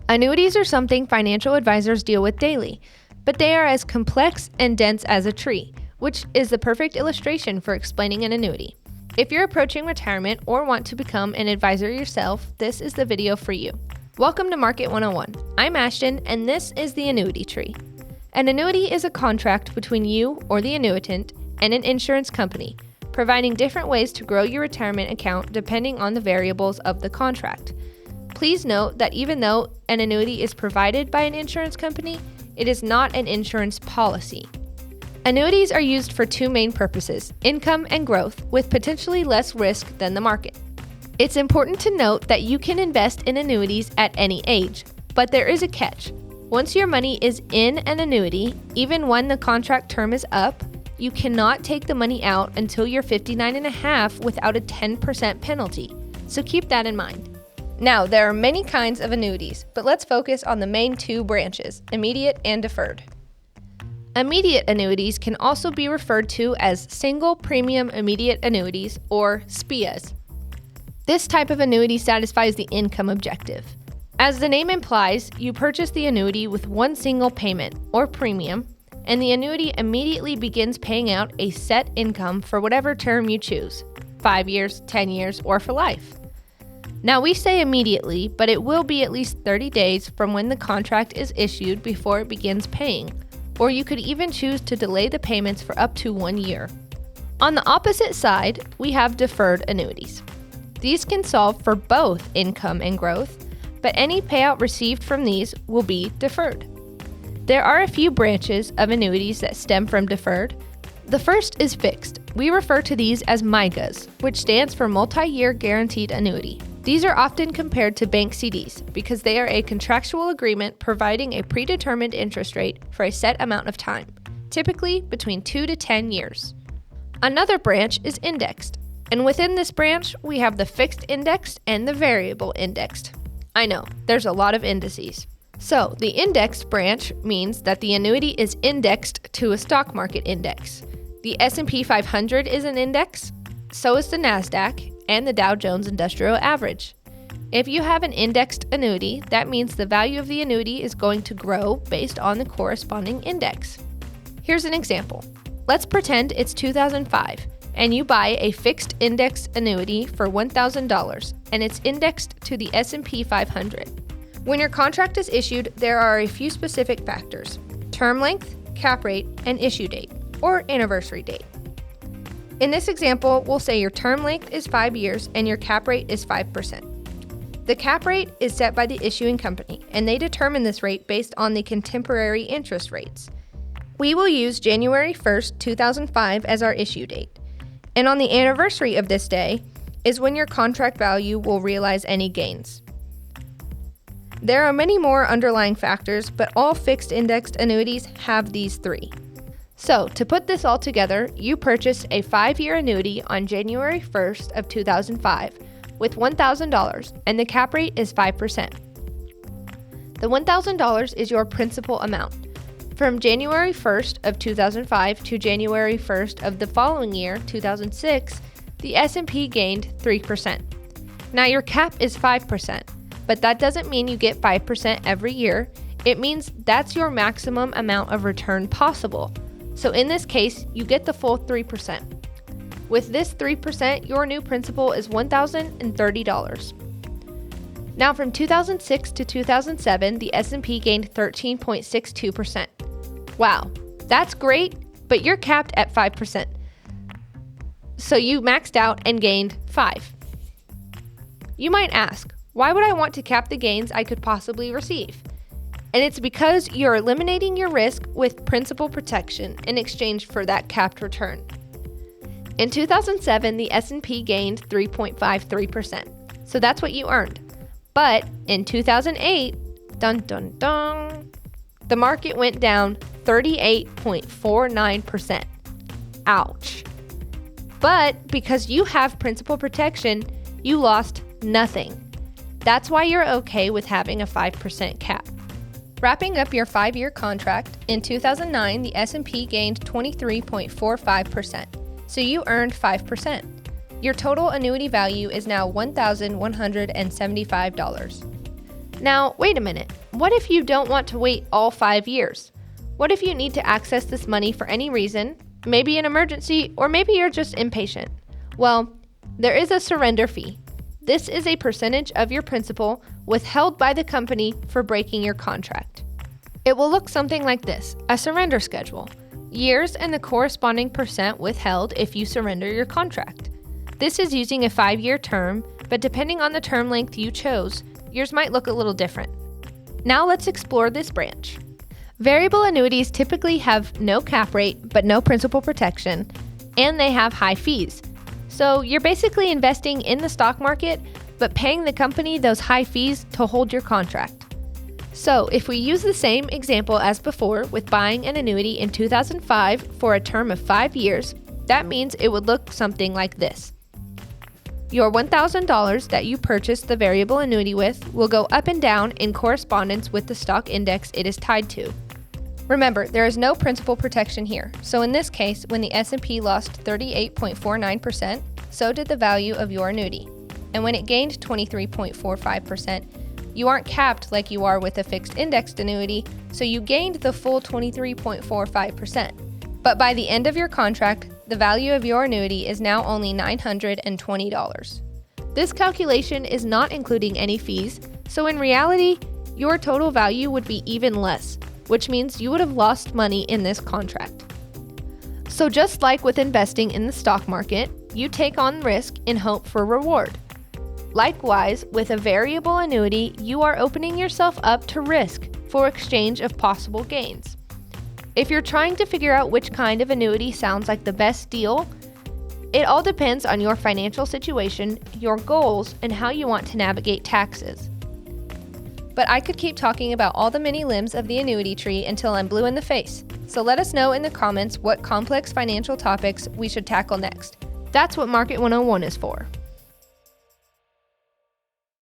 Annuities are something financial advisors deal with daily, but they are as complex and dense as a tree, which is the perfect illustration for explaining an annuity. If you're approaching retirement or want to become an advisor yourself, this is the video for you. Welcome to Market 101. I'm Ashton, and this is the annuity tree. An annuity is a contract between you or the annuitant and an insurance company, providing different ways to grow your retirement account depending on the variables of the contract. Please note that even though an annuity is provided by an insurance company, it is not an insurance policy. Annuities are used for two main purposes, income and growth, with potentially less risk than the market. It's important to note that you can invest in annuities at any age, but there is a catch. Once your money is in an annuity, even when the contract term is up, you cannot take the money out until you're 59 and a half without a 10% penalty. So keep that in mind. Now, there are many kinds of annuities, but let's focus on the main two branches, immediate and deferred. Immediate annuities can also be referred to as single premium immediate annuities, or SPIAs. This type of annuity satisfies the income objective. As the name implies, you purchase the annuity with one single payment, or premium, and the annuity immediately begins paying out a set income for whatever term you choose, 5 years, 10 years, or for life. Now, we say immediately, but it will be at least 30 days from when the contract is issued before it begins paying, or you could even choose to delay the payments for up to 1 year. On the opposite side, we have deferred annuities. These can solve for both income and growth, but any payout received from these will be deferred. There are a few branches of annuities that stem from deferred. The first is fixed. We refer to these as MYGAs, which stands for Multi-Year Guaranteed Annuity. These are often compared to bank CDs because they are a contractual agreement providing a predetermined interest rate for a set amount of time, typically between 2 to 10 years. Another branch is indexed, and within this branch, we have the fixed indexed and the variable indexed. I know, there's a lot of indices. So, the indexed branch means that the annuity is indexed to a stock market index. The S&P 500 is an index, so is the NASDAQ, and the Dow Jones Industrial Average. If you have an indexed annuity, that means the value of the annuity is going to grow based on the corresponding index. Here's an example. Let's pretend it's 2005, and you buy a fixed index annuity for $1,000, and it's indexed to the S&P 500. When your contract is issued, there are a few specific factors: term length, cap rate, and issue date, or anniversary date. In this example, we'll say your term length is 5 years and your cap rate is 5%. The cap rate is set by the issuing company, and they determine this rate based on the contemporary interest rates. We will use January 1st, 2005 as our issue date, and on the anniversary of this day is when your contract value will realize any gains. There are many more underlying factors, but all fixed indexed annuities have these three. So, to put this all together, you purchased a 5-year annuity on January 1st of 2005 with $1,000, and the cap rate is 5%. The $1,000 is your principal amount. From January 1st of 2005 to January 1st of the following year, 2006, the S&P gained 3%. Now, your cap is 5%, but that doesn't mean you get 5% every year. It means that's your maximum amount of return possible. So in this case, you get the full 3%. With this 3%, your new principal is $1,030. Now from 2006 to 2007, the S&P gained 13.62%. Wow, that's great, but you're capped at 5%. So you maxed out and gained 5. You might ask, why would I want to cap the gains I could possibly receive? And it's because you're eliminating your risk with principal protection in exchange for that capped return. In 2007, the S&P gained 3.53%, so that's what you earned. But in 2008, the market went down 38.49%. Ouch. But because you have principal protection, you lost nothing. That's why you're okay with having a 5% cap. Wrapping up your 5-year contract, in 2009, the S&P gained 23.45%, so you earned 5%. Your total annuity value is now $1,175. Now, wait a minute. What if you don't want to wait all 5 years? What if you need to access this money for any reason, maybe an emergency, or maybe you're just impatient? Well, there is a surrender fee. This is a percentage of your principal withheld by the company for breaking your contract. It will look something like this, a surrender schedule. Years and the corresponding percent withheld if you surrender your contract. This is using a 5-year term, but depending on the term length you chose, yours might look a little different. Now let's explore this branch. Variable annuities typically have no cap rate, but no principal protection, and they have high fees. So you're basically investing in the stock market, but paying the company those high fees to hold your contract. So if we use the same example as before with buying an annuity in 2005 for a term of 5 years, that means it would look something like this. Your $1,000 that you purchased the variable annuity with will go up and down in correspondence with the stock index it is tied to. Remember, there is no principal protection here, so in this case, when the S&P lost 38.49%, so did the value of your annuity. And when it gained 23.45%, you aren't capped like you are with a fixed indexed annuity, so you gained the full 23.45%. But by the end of your contract, the value of your annuity is now only $920. This calculation is not including any fees, so in reality, your total value would be even less, which means you would have lost money in this contract. So just like with investing in the stock market, you take on risk in hope for reward. Likewise, with a variable annuity, you are opening yourself up to risk for exchange of possible gains. If you're trying to figure out which kind of annuity sounds like the best deal, it all depends on your financial situation, your goals, and how you want to navigate taxes. But I could keep talking about all the many limbs of the annuity tree until I'm blue in the face. So let us know in the comments what complex financial topics we should tackle next. That's what Market 101 is for.